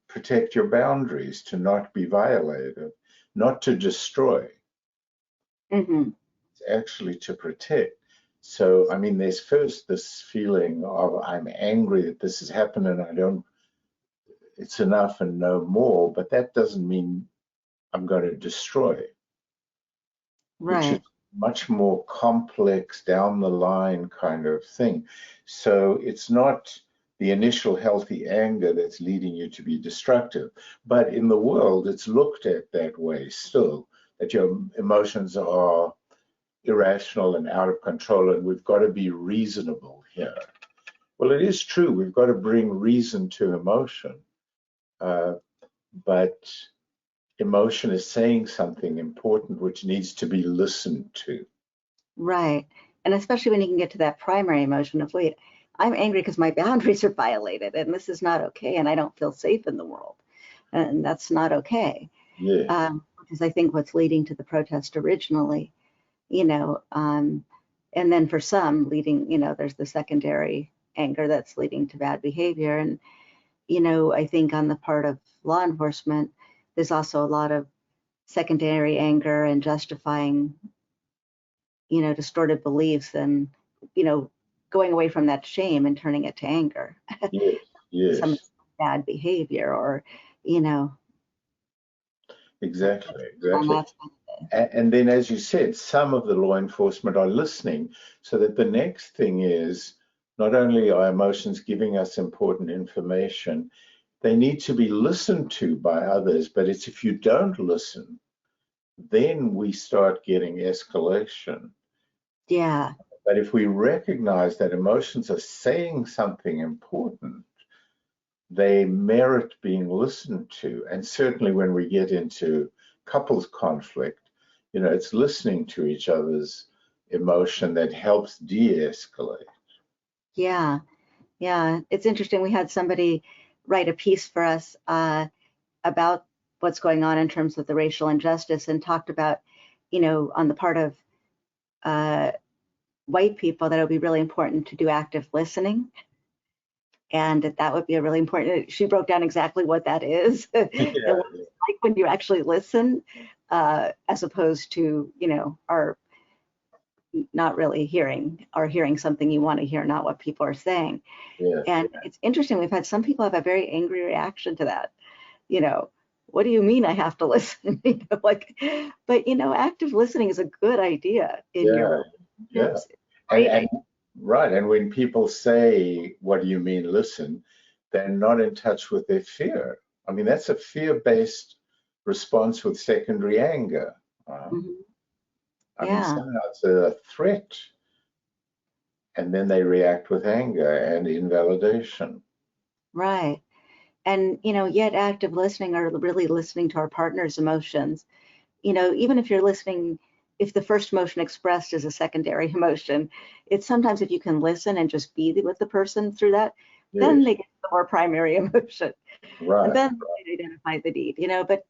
protect your boundaries, to not be violated, not to destroy. Mm-hmm. It's actually to protect. So, I mean, there's first this feeling of I'm angry that this has happened and I don't, it's enough and no more, but that doesn't mean I'm going to destroy, which is Right. much more complex down the line kind of thing. So it's not the initial healthy anger that's leading you to be destructive, but in the world, it's looked at that way still, that your emotions are irrational and out of control, and we've got to be reasonable here. Well, it is true, we've got to bring reason to emotion, uh, but emotion is saying something important which needs to be listened to. Right. And especially when you can get to that primary emotion of, wait, I'm angry because my boundaries are violated and this is not okay and I don't feel safe in the world. And that's not okay. Yes, Which is, I think, what's leading to the protest originally, you know. And then for some leading, there's the secondary anger that's leading to bad behavior. And, I think on the part of law enforcement, there's also a lot of secondary anger and justifying, distorted beliefs and, you know, going away from that shame and turning it to anger. yes, Some yes, bad behavior or, you know, exactly, on exactly. that side of it. And then, as you said, some of the law enforcement are listening, so that the next thing is not only are emotions giving us important information, they need to be listened to by others. But it's if you don't listen, then we start getting escalation. Yeah, But if we recognize that emotions are saying something important, they merit being listened to. And certainly when we get into couples conflict, it's listening to each other's emotion that helps de-escalate. Yeah. Yeah. It's interesting. We had somebody write a piece for us about what's going on in terms of the racial injustice, and talked about, on the part of white people, that it would be really important to do active listening, and that would be a really important. She broke down exactly what that is, and what it's like when you actually listen, as opposed to, are not really hearing, or hearing something you want to hear, not what people are saying. Yes. And it's interesting. We've had some people have a very angry reaction to that. What do you mean I have to listen? But active listening is a good idea in your yeah. Great. Right. And when people say, what do you mean listen? They're not in touch with their fear. I mean, that's a fear-based response with secondary anger. I mean, somehow it's a threat. And then they react with anger and invalidation. Right. And, yet active listening, or really listening to our partner's emotions, even if you're listening, if the first emotion expressed is a secondary emotion, it's sometimes, if you can listen and just be with the person through that, then they get the more primary emotion. Right. And then they identify the need, but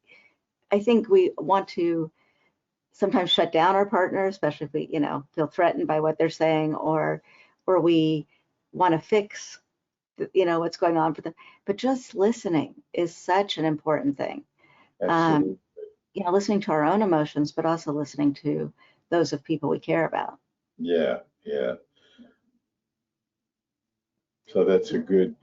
I think we want to sometimes shut down our partner, especially if we, feel threatened by what they're saying, or we want to fix, what's going on for them. But just listening is such an important thing. Absolutely. Listening to our own emotions, but also listening to those of people we care about. Yeah. So that's a good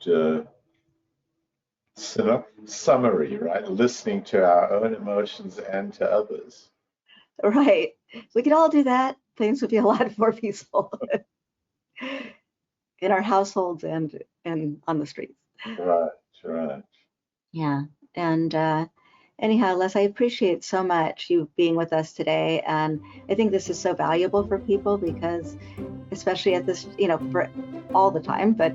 summary, right? Listening to our own emotions and to others. Right. If we could all do that, things would be a lot more peaceful in our households and on the streets. Right. Yeah. And anyhow, Les, I appreciate so much you being with us today. And I think this is so valuable for people, because especially at this, for all the time, but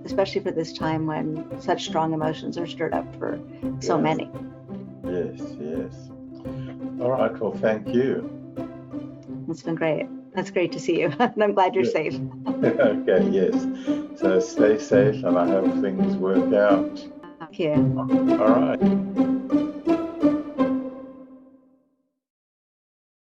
especially for this time when such strong emotions are stirred up for so many. Yes. All right. Well, thank you. It's been great. That's great to see you. And I'm glad you're safe. Okay, yes. So stay safe, and I hope things work out. Thank you. All right.